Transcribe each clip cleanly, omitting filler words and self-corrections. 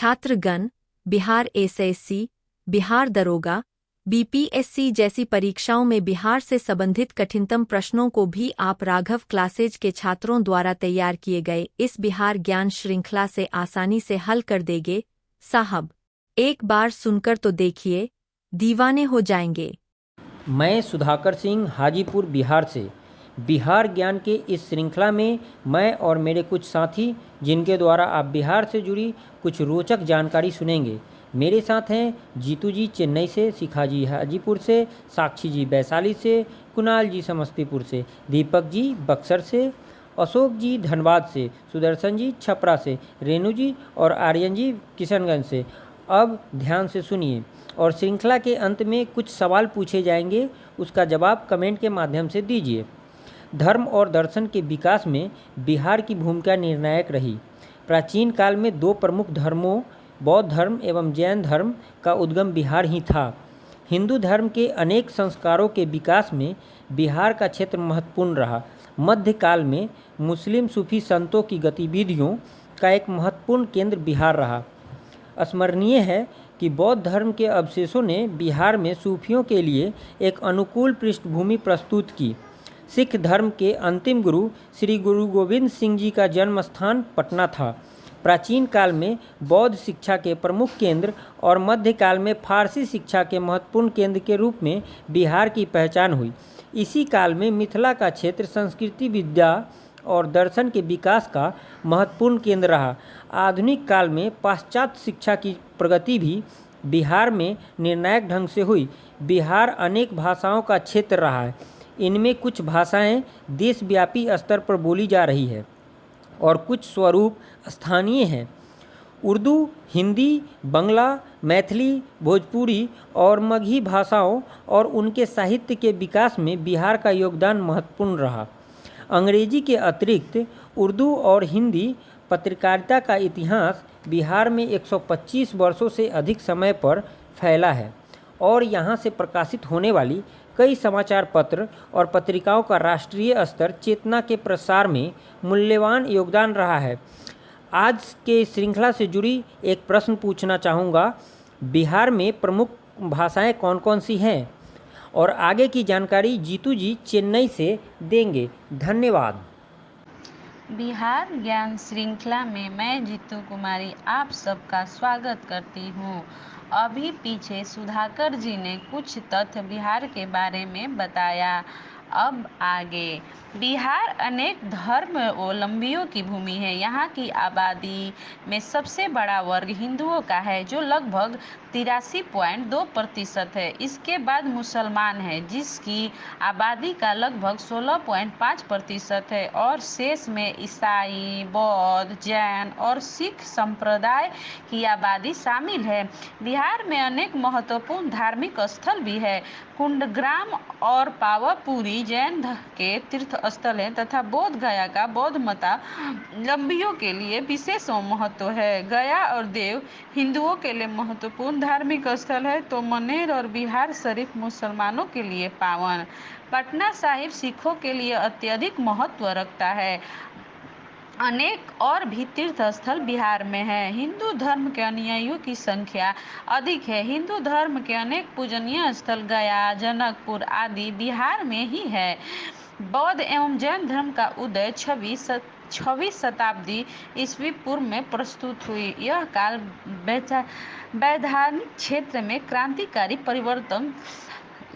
छात्रगण Bihar SSC, Bihar दरोगा, BPSC जैसी परीक्षाओं में बिहार से संबंधित कठिनतम प्रश्नों को भी आप राघव क्लासेज के छात्रों द्वारा तैयार किए गए इस बिहार ज्ञान श्रृंखला से आसानी से हल कर देंगे साहब। एक बार सुनकर तो देखिए, दीवाने हो जाएंगे। मैं सुधाकर सिंह हाजीपुर बिहार से बिहार ज्ञान के इस श्रृंखला में मैं और मेरे कुछ साथी जिनके द्वारा आप बिहार से जुड़ी कुछ रोचक जानकारी सुनेंगे। मेरे साथ हैं जीतू जी चेन्नई से, शिखा जी हाजीपुर से, साक्षी जी वैशाली से, कुणाल जी समस्तीपुर से, दीपक जी बक्सर से, अशोक जी धनबाद से, सुदर्शन जी छपरा से, रेणु जी और आर्यन जी किशनगंज से। अब ध्यान से सुनिए और श्रृंखला के अंत में कुछ सवाल पूछे जाएंगे, उसका जवाब कमेंट के माध्यम से दीजिए। धर्म और दर्शन के विकास में बिहार की भूमिका निर्णायक रही। प्राचीन काल में दो प्रमुख धर्मों बौद्ध धर्म एवं जैन धर्म का उद्गम बिहार ही था। हिंदू धर्म के अनेक संस्कारों के विकास में बिहार का क्षेत्र महत्वपूर्ण रहा। मध्यकाल में मुस्लिम सूफी संतों की गतिविधियों का एक महत्वपूर्ण केंद्र बिहार रहा। स्मरणीय है कि बौद्ध धर्म के अवशेषों ने बिहार में सूफियों के लिए एक अनुकूल पृष्ठभूमि प्रस्तुत की। सिख धर्म के अंतिम गुरु श्री गुरु गोविंद सिंह जी का जन्म स्थान पटना था। प्राचीन काल में बौद्ध शिक्षा के प्रमुख केंद्र और मध्यकाल में फारसी शिक्षा के महत्वपूर्ण केंद्र के रूप में बिहार की पहचान हुई। इसी काल में मिथिला का क्षेत्र संस्कृति, विद्या और दर्शन के विकास का महत्वपूर्ण केंद्र रहा। आधुनिक काल में पाश्चात्य शिक्षा की प्रगति भी बिहार में निर्णायक ढंग से हुई। बिहार अनेक भाषाओं का क्षेत्र रहा है। इनमें कुछ भाषाएं देशव्यापी स्तर पर बोली जा रही है और कुछ स्वरूप स्थानीय हैं। उर्दू, हिंदी, बंगला, मैथिली, भोजपुरी और मगही भाषाओं और उनके साहित्य के विकास में बिहार का योगदान महत्वपूर्ण रहा। अंग्रेजी के अतिरिक्त उर्दू और हिंदी पत्रकारिता का इतिहास बिहार में 125 वर्षों से अधिक समय पर फैला है और यहाँ से प्रकाशित होने वाली कई समाचार पत्र और पत्रिकाओं का राष्ट्रीय स्तर चेतना के प्रसार में मूल्यवान योगदान रहा है। आज के श्रृंखला से जुड़ी एक प्रश्न पूछना चाहूँगा, बिहार में प्रमुख भाषाएं कौन कौन सी हैं? और आगे की जानकारी जीतू जी चेन्नई से देंगे। धन्यवाद। बिहार ज्ञान श्रृंखला में मैं जीतू कुमारी आप सबका स्वागत करती हूँ। अभी पीछे सुधाकर जी ने कुछ तथ्य बिहार के बारे में बताया। अब आगे। बिहार अनेक धर्मावलंबियों की भूमि है। यहाँ की आबादी में सबसे बड़ा वर्ग हिंदुओं का है जो लगभग 83.2% है। इसके बाद मुसलमान है जिसकी आबादी का लगभग 16.5% है और शेष में ईसाई, बौद्ध, जैन और सिख संप्रदाय की आबादी शामिल है। बिहार में अनेक महत्वपूर्ण धार्मिक स्थल भी है। कुंडग्राम और पावापुरी जैन के तीर्थ स्थल हैं तथा बोध गया का बौद्ध मतावलंबियों के लिए विशेष महत्व है। गया और देव हिंदुओं के लिए महत्वपूर्ण धार्मिक स्थल है तो मनेर और बिहार शरीफ मुसलमानों के लिए पावन। पटना साहिब सिखों के लिए अत्यधिक महत्व रखता है। अनेक और भी तीर्थ स्थल बिहार में है। हिंदू धर्म के अनुयायियों की संख्या अधिक है। हिंदू धर्म के अनेक पूजनीय स्थल गया, जनकपुर आदि बिहार में ही है। बौद्ध एवं जैन धर्म का उदय 26वीं शताब्दी ईस्वी पूर्व में प्रस्तुत हुई। यह काल वैधानिक क्षेत्र में क्रांतिकारी परिवर्तन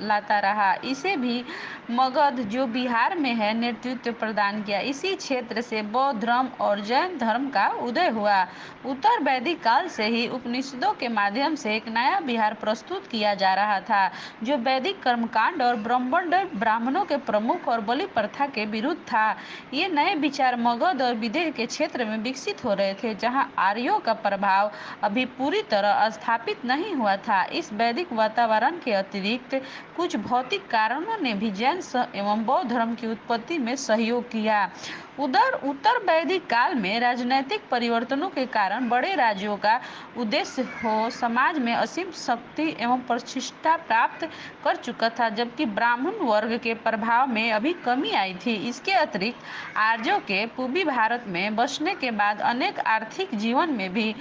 लाता रहा। इसे भी मगध जो बिहार में है नेतृत्व प्रदान किया। इसी क्षेत्र से बौद्ध धर्म और जैन धर्म का उदय हुआ। उत्तर वैदिक काल से ही उपनिषदों के माध्यम से एक नया बिहार प्रस्तुत किया जा रहा था जो वैदिक कर्मकांड और ब्राह्मणों के प्रमुख और बलि प्रथा के विरुद्ध था। ये नए विचार मगध और विदेह के क्षेत्र में विकसित हो रहे थे जहाँ आर्यों का प्रभाव अभी पूरी तरह स्थापित नहीं हुआ था। इस वैदिक वातावरण के अतिरिक्त कुछ भौतिक कारणों ने भी जैन एवं बौद्ध धर्म की उत्पत्ति में सहयोग किया। उधर उत्तर वैदिक काल में राजनैतिक परिवर्तनों के कारण बड़े राज्यों का उद्देश्य हो समाज में असीम शक्ति एवं प्रतिष्ठा प्राप्त कर चुका था, जबकि ब्राह्मण वर्ग के प्रभाव में अभी कमी आई थी। इसके अतिरिक्त आर्यों के पूर्वी भारत में बसने के बाद अनेक आर्थिक जीवन में भी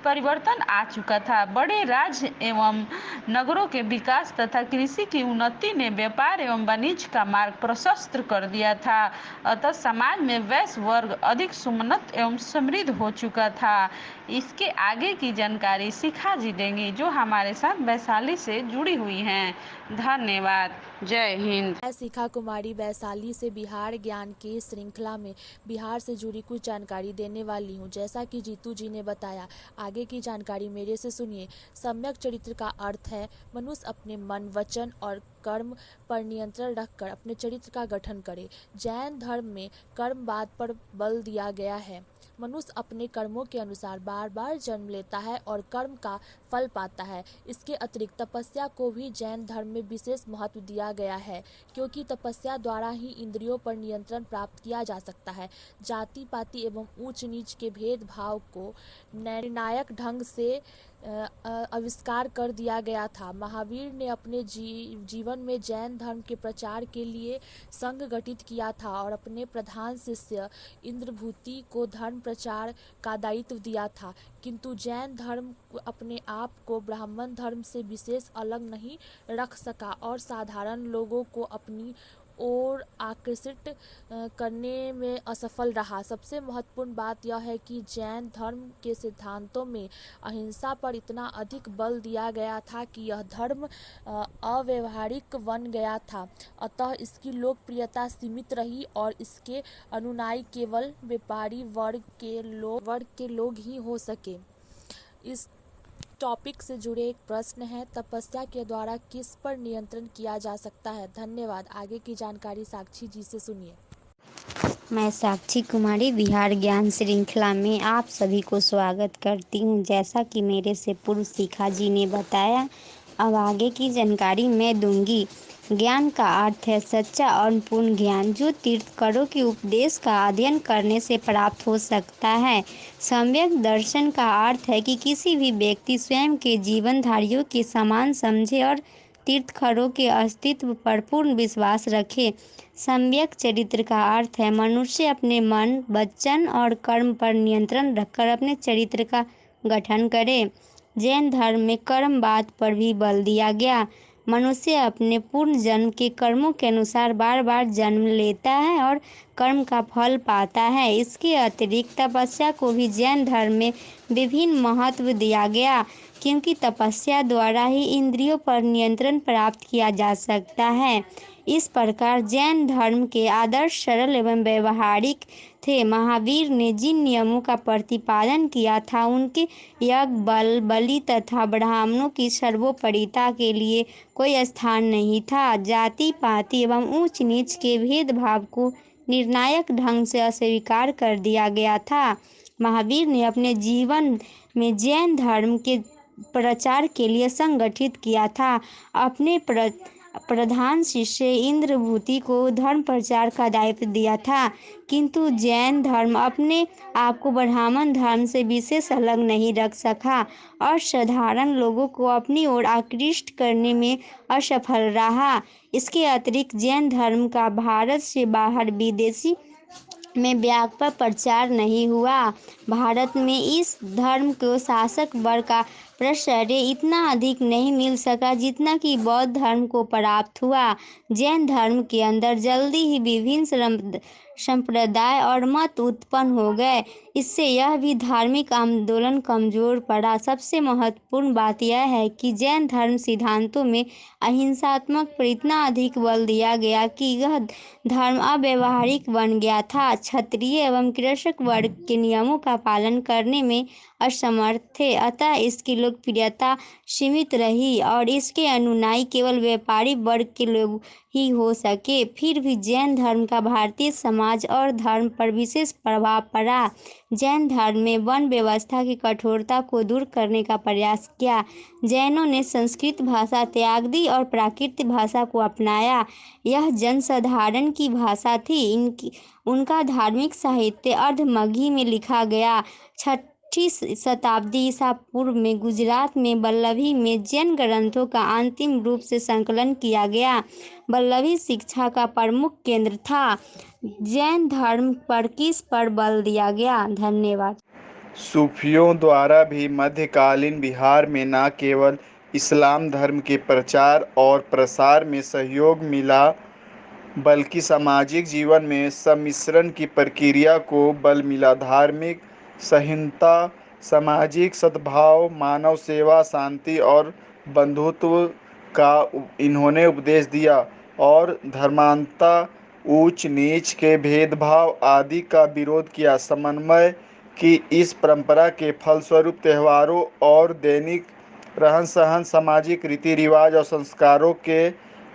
परिवर्तन आ चुका था। बड़े राज्य एवं नगरों के विकास तथा कृषि की उन्नति ने व्यापार एवं वाणिज्य का मार्ग प्रशस्त कर दिया था। अतः समाज में वैश्य वर्ग अधिक समुन्नत एवं समृद्ध हो चुका था। इसके आगे की जानकारी शिखा जी देंगी, जो हमारे साथ वैशाली से जुड़ी हुई हैं। धन्यवाद। जय हिंद। मैं शिखा कुमारी वैशाली से बिहार ज्ञान की श्रृंखला में बिहार से जुड़ी कुछ जानकारी देने वाली हूँ। जैसा कि जीतू जी ने बताया, आगे की जानकारी मेरे से सुनिए। सम्यक चरित्र का अर्थ है मनुष्य अपने मन, वचन और कर्म पर नियंत्रण रखकर अपने चरित्र का गठन करे। जैन धर्म में कर्मवाद पर बल दिया गया है। मनुष्य अपने कर्मों के अनुसार बार बार जन्म लेता है और कर्म का फल पाता है। इसके अतिरिक्त तपस्या को भी जैन धर्म में विशेष महत्व दिया गया है, क्योंकि तपस्या द्वारा ही इंद्रियों पर नियंत्रण प्राप्त किया जा सकता है। जाति पाति एवं ऊंच नीच के भेदभाव को निर्णायक ढंग से आविष्कार कर दिया गया था। महावीर ने अपने जीवन में जैन धर्म के प्रचार के लिए संघ गठित किया था और अपने प्रधान शिष्य इंद्रभूति को धर्म प्रचार का दायित्व दिया था। किंतु जैन धर्म अपने आप को ब्राह्मण धर्म से विशेष अलग नहीं रख सका और साधारण लोगों को अपनी ओर आकर्षित करने में असफल रहा। सबसे महत्वपूर्ण बात यह है कि जैन धर्म के सिद्धांतों में अहिंसा पर इतना अधिक बल दिया गया था कि यह धर्म अव्यवहारिक बन गया था। अतः इसकी लोकप्रियता सीमित रही और इसके अनुयायी केवल व्यापारी वर्ग के लोग ही हो सके। इस टॉपिक से जुड़े एक प्रश्न है, तपस्या के द्वारा किस पर नियंत्रण किया जा सकता है? धन्यवाद। आगे की जानकारी साक्षी जी से सुनिए। मैं साक्षी कुमारी बिहार ज्ञान श्रृंखला में आप सभी को स्वागत करती हूँ। जैसा कि मेरे से पूर्व शिखा जी ने बताया, अब आगे की जानकारी मैं दूंगी। ज्ञान का अर्थ है सच्चा और पूर्ण ज्ञान, जो तीर्थंकरों के उपदेश का अध्ययन करने से प्राप्त हो सकता है। सम्यक दर्शन का अर्थ है कि किसी भी व्यक्ति स्वयं के जीवनधारियों के समान समझे और तीर्थंकरों के अस्तित्व पर पूर्ण विश्वास रखे। सम्यक चरित्र का अर्थ है मनुष्य अपने मन, वचन और कर्म पर नियंत्रण रखकर अपने चरित्र का गठन करे। जैन धर्म में कर्मवाद पर भी बल दिया गया। मनुष्य अपने पूर्ण जन्म के कर्मों के अनुसार बार बार जन्म लेता है और कर्म का फल पाता है। इसके अतिरिक्त तपस्या को भी जैन धर्म में विभिन्न महत्व दिया गया, क्योंकि तपस्या द्वारा ही इंद्रियों पर नियंत्रण प्राप्त किया जा सकता है। इस प्रकार जैन धर्म के आदर्श सरल एवं व्यवहारिक थे। महावीर ने जिन नियमों का प्रतिपादन किया था, उनके यज्ञ, बलि तथा ब्राह्मणों की सर्वोपरिता के लिए कोई स्थान नहीं था। जाति पाति एवं ऊंच नीच के भेदभाव को निर्णायक ढंग से अस्वीकार कर दिया गया था। महावीर ने अपने जीवन में जैन धर्म के प्रचार के लिए संगठित किया था। अपने प्रधान शिष्य इंद्रभूति को धर्म प्रचार का दायित्व दिया था। किंतु जैन धर्म अपने आप को ब्राह्मण धर्म से विशेष अलग नहीं रख सका और साधारण लोगों को अपनी ओर आकृष्ट करने में असफल रहा। इसके अतिरिक्त जैन धर्म का भारत से बाहर विदेशी में व्यापक प्रचार नहीं हुआ। भारत में इस धर्म को शासक वर्ग का प्रश्रय इतना अधिक नहीं मिल सका जितना कि बौद्ध धर्म को प्राप्त हुआ। जैन धर्म के अंदर जल्दी ही विभिन्न संप्रदाय और मत उत्पन्न हो गए। इससे यह भी धार्मिक आंदोलन कमजोर पड़ा। सबसे महत्वपूर्ण बात यह है कि जैन धर्म सिद्धांतों में अहिंसात्मक पर इतना अधिक बल दिया गया कि यह धर्म अव्यवहारिक बन गया था। क्षत्रिय एवं कृषक वर्ग के नियमों का पालन करने में असमर्थ थे, अतः इसकी लोकप्रियता सीमित रही और इसके अनुयायी केवल व्यापारी वर्ग के लोग ही हो सके। फिर भी जैन धर्म का भारतीय समाज और धर्म पर विशेष प्रभाव पड़ा। जैन धर्म में वर्ण व्यवस्था की कठोरता को दूर करने का प्रयास किया। जैनों ने संस्कृत भाषा त्याग दी और प्राकृत भाषा को अपनाया। यह जनसाधारण की भाषा थी। उनका धार्मिक साहित्य अर्धमगही में लिखा गया। 6ठी शताब्दी ईसा पूर्व में गुजरात में वल्लभी में जैन ग्रंथों का अंतिम रूप से संकलन किया गया। वल्लभी शिक्षा का प्रमुख केंद्र था। जैन धर्म पर किस पर बल दिया गया? धन्यवाद। सूफियों द्वारा भी मध्यकालीन बिहार में न केवल इस्लाम धर्म के प्रचार और प्रसार में सहयोग मिला, बल्कि सामाजिक जीवन में सम्मिश्रण की प्रक्रिया को बल मिला। धार्मिक सहिष्णुता, सामाजिक सद्भाव, मानव सेवा, शांति और बंधुत्व का इन्होंने उपदेश दिया और धर्मांतरता, ऊंच नीच के भेदभाव आदि का विरोध किया। समन्वय की इस परंपरा के फलस्वरूप त्योहारों और दैनिक रहन सहन, सामाजिक रीति रिवाज और संस्कारों के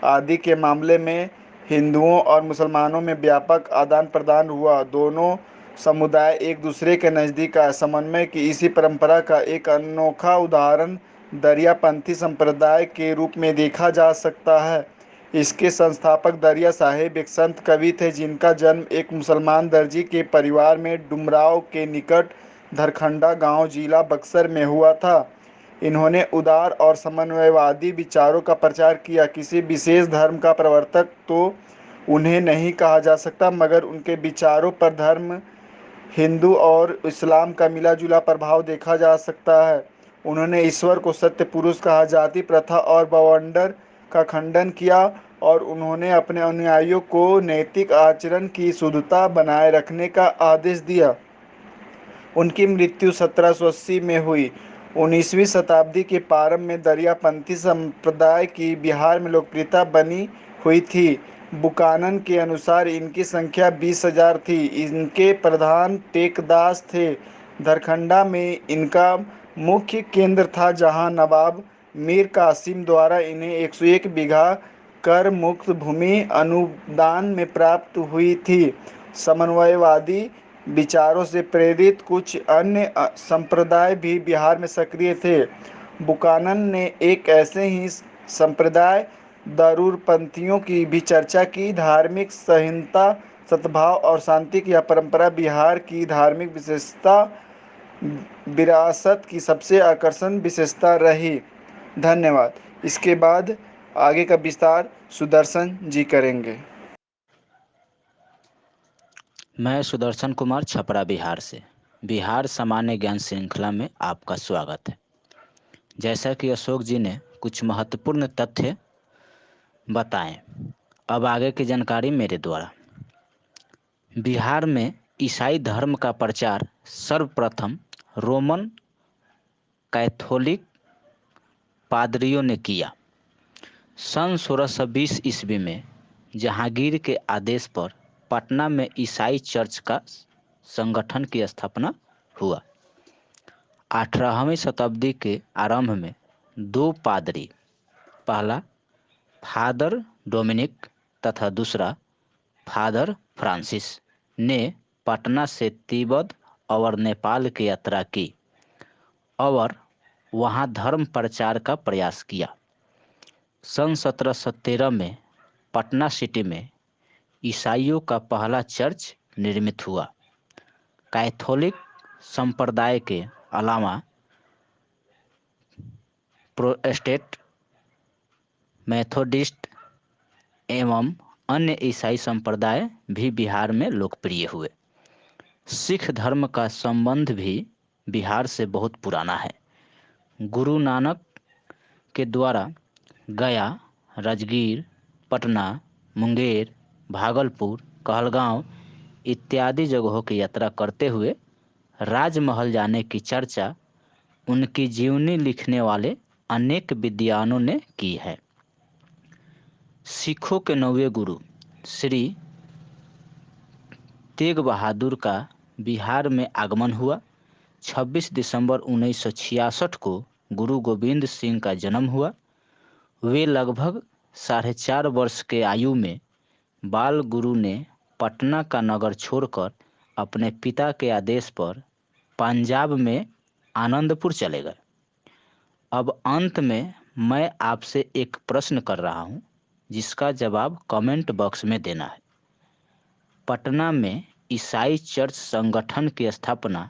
आदि के मामले में हिंदुओं और मुसलमानों में व्यापक आदान प्रदान हुआ। दोनों समुदाय एक दूसरे के नज़दीक आए। समन्वय की इसी परंपरा का एक अनोखा उदाहरण दरियापंथी संप्रदाय के रूप में देखा जा सकता है। इसके संस्थापक दरिया साहिब एक संत कवि थे, जिनका जन्म एक मुसलमान दर्जी के परिवार में डुमराव के निकट धरखंडा गांव, जिला बक्सर में हुआ था। इन्होंने उदार और समन्वयवादी विचारों का प्रचार किया। किसी विशेष धर्म का प्रवर्तक तो उन्हें नहीं कहा जा सकता, मगर उनके विचारों पर धर्म हिंदू और इस्लाम का मिला जुला प्रभाव देखा जा सकता है। उन्होंने ईश्वर को सत्य पुरुष कहा, जाति प्रथा और बवंडर का खंडन किया और उन्होंने अपने अनुयायियों को नैतिक आचरण की शुद्धता बनाए रखने का आदेश दिया। उनकी मृत्यु 1780 में हुई। 19वीं शताब्दी के प्रारंभ में दरियापंथी संप्रदाय की बिहार में लोकप्रियता बनी हुई थी। बुकानन के अनुसार इनकी संख्या 20,000 थी। इनके प्रधान टेकदास थे। धरखंडा में इनका मुख्य केंद्र था, जहां नवाब मीर कासिम द्वारा इन्हें 101 बीघा कर मुक्त भूमि अनुदान में प्राप्त हुई थी। समन्वयवादी विचारों से प्रेरित कुछ अन्य संप्रदाय भी बिहार में सक्रिय थे। बुकानन ने एक ऐसे ही संप्रदाय दरूरपंथियों की भी चर्चा की। धार्मिक सहिष्णुता, सद्भाव और शांति की यह परंपरा बिहार की धार्मिक विरासत की सबसे आकर्षण विशेषता रही। धन्यवाद। इसके बाद आगे का विस्तार सुदर्शन जी करेंगे। मैं सुदर्शन कुमार, छपरा, बिहार से। बिहार सामान्य ज्ञान श्रृंखला में आपका स्वागत है। जैसा कि अशोक जी ने कुछ महत्वपूर्ण तथ्य बताएं, अब आगे की जानकारी मेरे द्वारा। बिहार में ईसाई धर्म का प्रचार सर्वप्रथम रोमन कैथोलिक पादरियों ने किया। सन 1620 ईस्वी में जहांगीर के आदेश पर पटना में ईसाई चर्च का संगठन की स्थापना हुआ। 18वीं शताब्दी के आरंभ में 2 पादरी, पहला फादर डोमिनिक तथा दूसरा फादर फ्रांसिस, ने पटना से तिब्बत और नेपाल की यात्रा की और वहां धर्म प्रचार का प्रयास किया। सन 1713 में पटना सिटी में ईसाइयों का पहला चर्च निर्मित हुआ। कैथोलिक संप्रदाय के अलावा प्रोटेस्टेंट, मेथोडिस्ट एवं अन्य ईसाई संप्रदाय भी बिहार में लोकप्रिय हुए। सिख धर्म का संबंध भी बिहार से बहुत पुराना है। गुरु नानक के द्वारा गया, राजगीर, पटना, मुंगेर, भागलपुर, कहलगांव इत्यादि जगहों की यात्रा करते हुए राजमहल जाने की चर्चा उनकी जीवनी लिखने वाले अनेक विद्वानों ने की है। सिखों के 9वें गुरु श्री तेग बहादुर का बिहार में आगमन हुआ। 26 दिसंबर 1966 को गुरु गोविंद सिंह का जन्म हुआ। वे लगभग 4.5 वर्ष के आयु में बाल गुरु ने पटना का नगर छोड़कर अपने पिता के आदेश पर पंजाब में आनंदपुर चले गए। अब अंत में मैं आपसे एक प्रश्न कर रहा हूं, जिसका जवाब कमेंट बॉक्स में देना है। पटना में ईसाई चर्च संगठन की स्थापना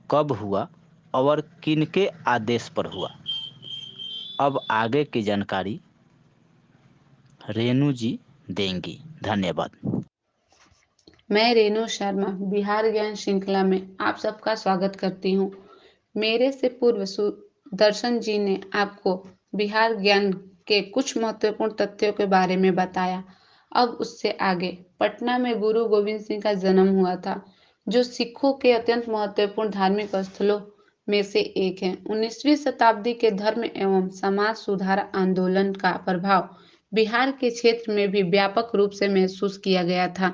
कब हुआ और किनके आदेश पर हुआ? अब आगे की जानकारी रेणु जी देंगी। धन्यवाद। मैं रेणु शर्मा बिहार ज्ञान श्रृंखला में आप सबका स्वागत करती हूँ। मेरे से पूर्व सुदर्शन जी ने आपको बिहार ज्ञान के कुछ महत्वपूर्ण तथ्यों के बारे में बताया। अब उससे आगे पटना में गुरु गोविंद सिंह का जन्म हुआ था, जो सिखों के अत्यंत महत्वपूर्ण धार्मिक स्थलों में से एक है। 19वीं शताब्दी के धर्म एवं समाज सुधार आंदोलन का प्रभाव बिहार के क्षेत्र में भी व्यापक रूप से महसूस किया गया था।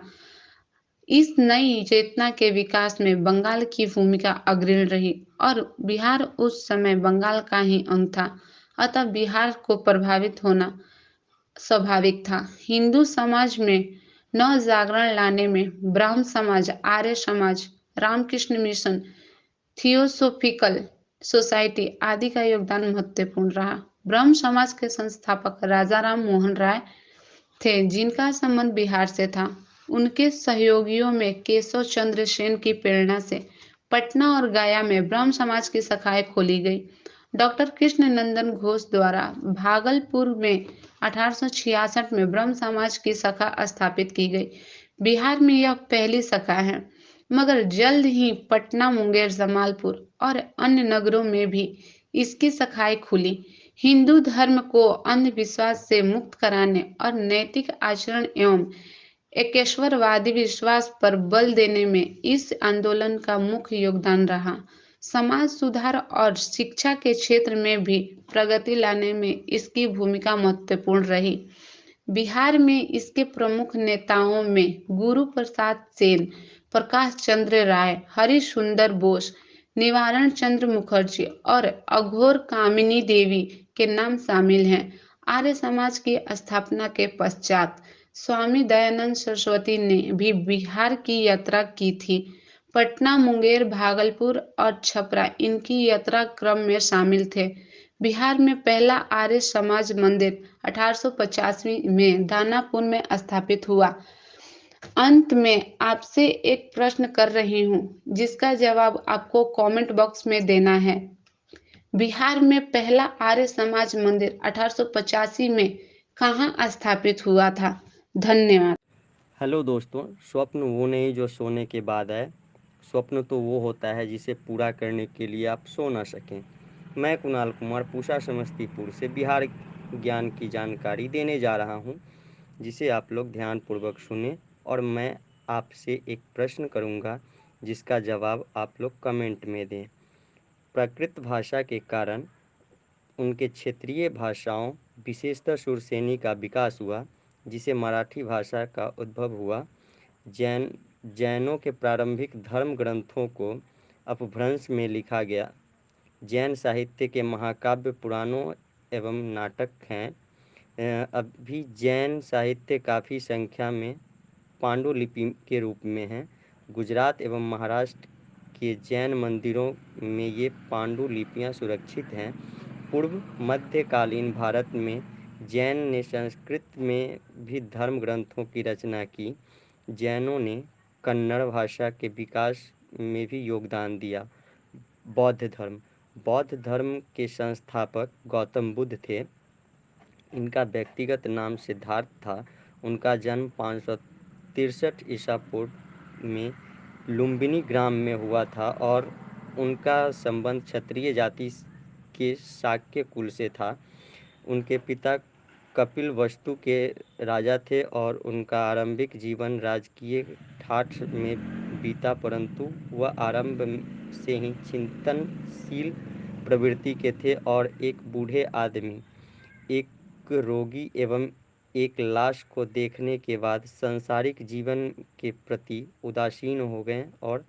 इस नई चेतना के विकास में बंगाल की भूमिका अग्रणी रही और बिहार उस समय बंगाल का ही अंग था, अतः बिहार को प्रभावित होना स्वाभाविक था। हिंदू समाज में नव जागरण लाने में ब्राह्म समाज, Arya Samaj, Ramakrishna mission, theosophical society आदि का योगदान महत्वपूर्ण रहा। ब्रह्म समाज के संस्थापक राजा राम मोहन राय थे, जिनका संबंध बिहार से था। उनके सहयोगियों में केशव चंद्र सेन की प्रेरणा से पटना और गया में ब्रह्म समाज की शाखाएं खोली गई। डॉक्टर कृष्ण नंदन घोष द्वारा भागलपुर में 1866 में ब्रह्म समाज की शाखा स्थापित की गई। बिहार में यह पहली शाखा है, मगर जल्द ही पटना, मुंगेर, जमालपुर और अन्य नगरों में भी इसकी शाखाएं खुली। हिंदू धर्म को अंधविश्वास से मुक्त कराने और नैतिक आचरण एवं एकेश्वरवादी विश्वास पर बल देने में इस आंदोलन का मुख्य योगदान रहा। समाज सुधार और शिक्षा के क्षेत्र में भी प्रगति लाने में इसकी भूमिका महत्वपूर्ण रही। बिहार में इसके प्रमुख नेताओं में गुरु प्रसाद सेन, प्रकाश चंद्र राय, हरि सुंदर बोस, निवारण चंद्र मुखर्जी और अघोर कामिनी देवी के नाम शामिल हैं। आर्य समाज की स्थापना के पश्चात स्वामी दयानंद सरस्वती ने भी बिहार की यात्रा की थी। पटना, मुंगेर, भागलपुर और छपरा इनकी यात्रा क्रम में शामिल थे। बिहार में पहला आर्य समाज मंदिर 1885 में दानापुर में स्थापित हुआ। अंत में आपसे एक प्रश्न कर रही हूँ, जिसका जवाब आपको कमेंट बॉक्स में देना है। बिहार में पहला आर्य समाज मंदिर 1885 में कहाँ स्थापित हुआ था? धन्यवाद। हेलो दोस्तों, स्वप्न वो नहीं जो सोने के बाद आए। स्वप्न तो वो होता है जिसे पूरा करने के लिए आप सो ना सकें। मैं कुणाल कुमार पूसा समस्तीपुर से बिहार ज्ञान की जानकारी देने जा रहा हूँ, जिसे आप लोग ध्यानपूर्वक सुने और मैं आपसे एक प्रश्न करूँगा, जिसका जवाब आप लोग कमेंट में दें। प्राकृत भाषा के कारण उनके क्षेत्रीय भाषाओं, विशेषतः सुरसेनी का विकास हुआ, जिसे मराठी भाषा का उद्भव हुआ। जैनों के प्रारंभिक धर्म ग्रंथों को अपभ्रंश में लिखा गया। जैन साहित्य के महाकाव्य, पुराणों एवं नाटक हैं। अभी जैन साहित्य काफ़ी संख्या में पांडुलिपि के रूप में है। गुजरात एवं महाराष्ट्र के जैन मंदिरों में ये पांडुलिपियाँ सुरक्षित हैं। पूर्व मध्यकालीन भारत में जैन ने संस्कृत में भी धर्म ग्रंथों की रचना की। जैनों ने कन्नड़ भाषा के विकास में भी योगदान दिया। बौद्ध धर्म के संस्थापक गौतम बुद्ध थे। इनका व्यक्तिगत नाम सिद्धार्थ था। उनका जन्म 563 ईसा पूर्व में लुम्बिनी ग्राम में हुआ था और उनका संबंध क्षत्रिय जाति के शाक्य कुल से था। उनके पिता कपिल वस्तु के राजा थे और उनका आरंभिक जीवन राजकीय ठाठ में बीता, परंतु वह आरंभ से ही चिंतनशील प्रवृत्ति के थे और एक बूढ़े आदमी, एक रोगी एवं एक लाश को देखने के बाद सांसारिक जीवन के प्रति उदासीन हो गए और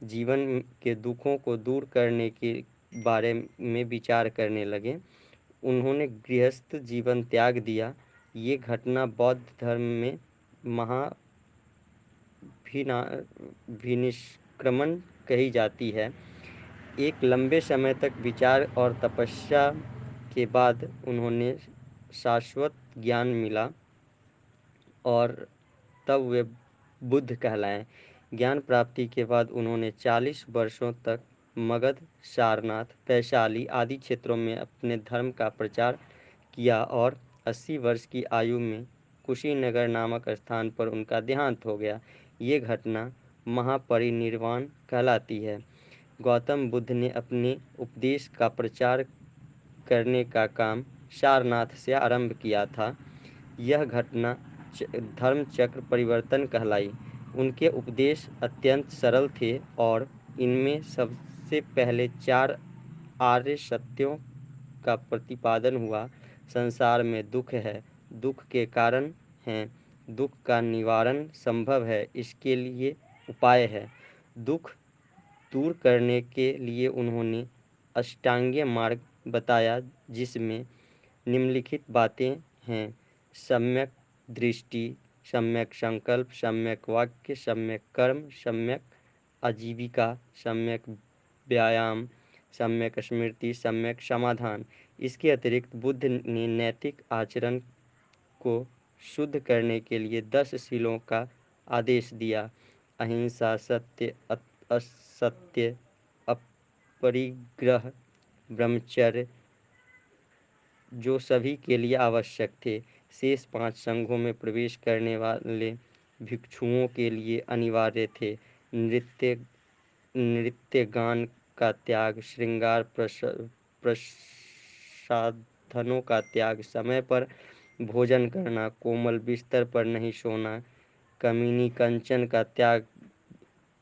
जीवन के दुखों को दूर करने के बारे में विचार करने लगे। उन्होंने गृहस्थ जीवन त्याग दिया ये घटना बौद्ध धर्म में विनिष्क्रमण कही जाती है। एक लंबे समय तक विचार और तपस्या के बाद उन्होंने शाश्वत ज्ञान मिला और तब वे बुद्ध कहलाए। ज्ञान प्राप्ति के बाद उन्होंने 40 वर्षों तक मगध, सारनाथ, वैशाली आदि क्षेत्रों में अपने धर्म का प्रचार किया और 80 वर्ष की आयु में कुशीनगर नामक स्थान पर उनका देहांत हो गया। ये घटना महापरिनिर्वाण कहलाती है। गौतम बुद्ध ने अपने उपदेश का प्रचार करने का काम सारनाथ से आरंभ किया था। यह घटना धर्म चक्र परिवर्तन कहलाई। उनके उपदेश अत्यंत सरल थे और इनमें सबसे पहले 4 आर्य सत्यों का प्रतिपादन हुआ। संसार में दुख है, दुख के कारण हैं, दुख का निवारण संभव है, इसके लिए उपाय है। दुख दूर करने के लिए उन्होंने अष्टांगीय मार्ग बताया, जिसमें निम्नलिखित बातें हैं: सम्यक दृष्टि, सम्यक संकल्प, सम्यक वाक्य, सम्यक कर्म, सम्यक आजीविका, सम्यक व्यायाम, सम्यक स्मृति, सम्यक समाधान। इसके अतिरिक्त बुद्ध ने नैतिक आचरण को शुद्ध करने के लिए 10 शीलों का आदेश दिया: अहिंसा, सत्य, असत्य, अपरिग्रह, ब्रह्मचर्य, जो सभी के लिए आवश्यक थे। शेष 5 संघों में प्रवेश करने वाले भिक्षुओं के लिए अनिवार्य थे: नृत्य गान का त्याग, श्रृंगार प्रसाधनों का त्याग, समय पर भोजन करना, कोमल बिस्तर पर नहीं सोना, कमीनी कंचन का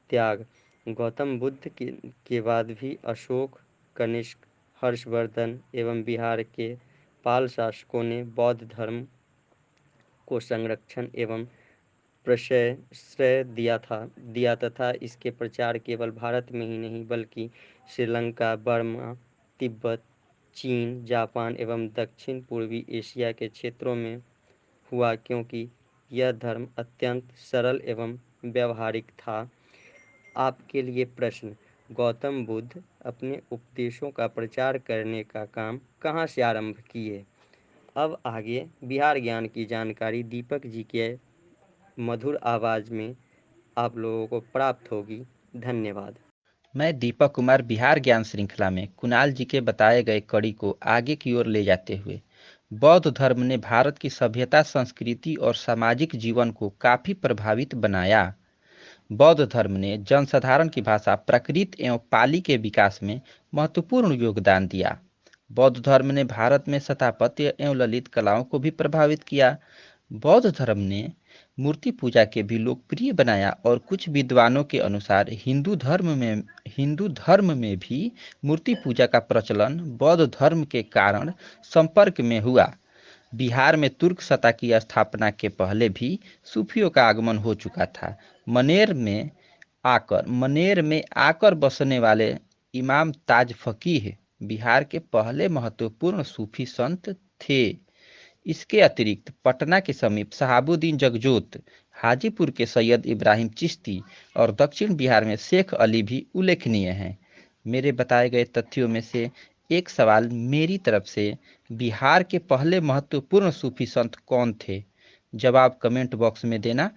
त्याग। गौतम बुद्ध के बाद भी अशोक, कनिष्क, हर्षवर्धन एवं बिहार के पाल शासकों ने बौद्ध धर्म को संरक्षण एवं प्रश्रय दिया तथा इसके प्रचार केवल भारत में ही नहीं बल्कि श्रीलंका, बर्मा, तिब्बत, चीन, जापान एवं दक्षिण पूर्वी एशिया के क्षेत्रों में हुआ, क्योंकि यह धर्म अत्यंत सरल एवं व्यवहारिक था। आपके लिए प्रश्न: गौतम बुद्ध अपने उपदेशों का प्रचार करने का काम कहाँ से आरंभ किए? अब आगे बिहार ज्ञान की जानकारी दीपक जी के मधुर आवाज में आप लोगों को प्राप्त होगी। धन्यवाद। मैं दीपक कुमार बिहार ज्ञान श्रृंखला में कुणाल जी के बताए गए कड़ी को आगे की ओर ले जाते हुए, बौद्ध धर्म ने भारत की सभ्यता, संस्कृति और सामाजिक जीवन को काफी प्रभावित बनाया। बौद्ध धर्म ने जनसाधारण की भाषा प्राकृत एवं पाली के विकास में महत्वपूर्ण योगदान दिया। बौद्ध धर्म ने भारत में स्थापत्य एवं ललित कलाओं को भी प्रभावित किया। बौद्ध धर्म ने मूर्ति पूजा के भी लोकप्रिय बनाया और कुछ विद्वानों के अनुसार हिंदू धर्म में भी मूर्ति पूजा का प्रचलन बौद्ध धर्म के कारण संपर्क में हुआ। बिहार में तुर्क सत्ता की स्थापना के पहले भी सूफियों का आगमन हो चुका था। मनेर में आकर बसने वाले इमाम ताज फकीह बिहार के पहले महत्वपूर्ण सूफी संत थे। इसके अतिरिक्त पटना के समीप शहाबुद्दीन जगजोत, हाजीपुर के सैयद इब्राहिम चिश्ती और दक्षिण बिहार में शेख अली भी उल्लेखनीय हैं। मेरे बताए गए तथ्यों में से एक सवाल मेरी तरफ से: बिहार के पहले महत्वपूर्ण सूफी संत कौन थे? जवाब कमेंट बॉक्स में देना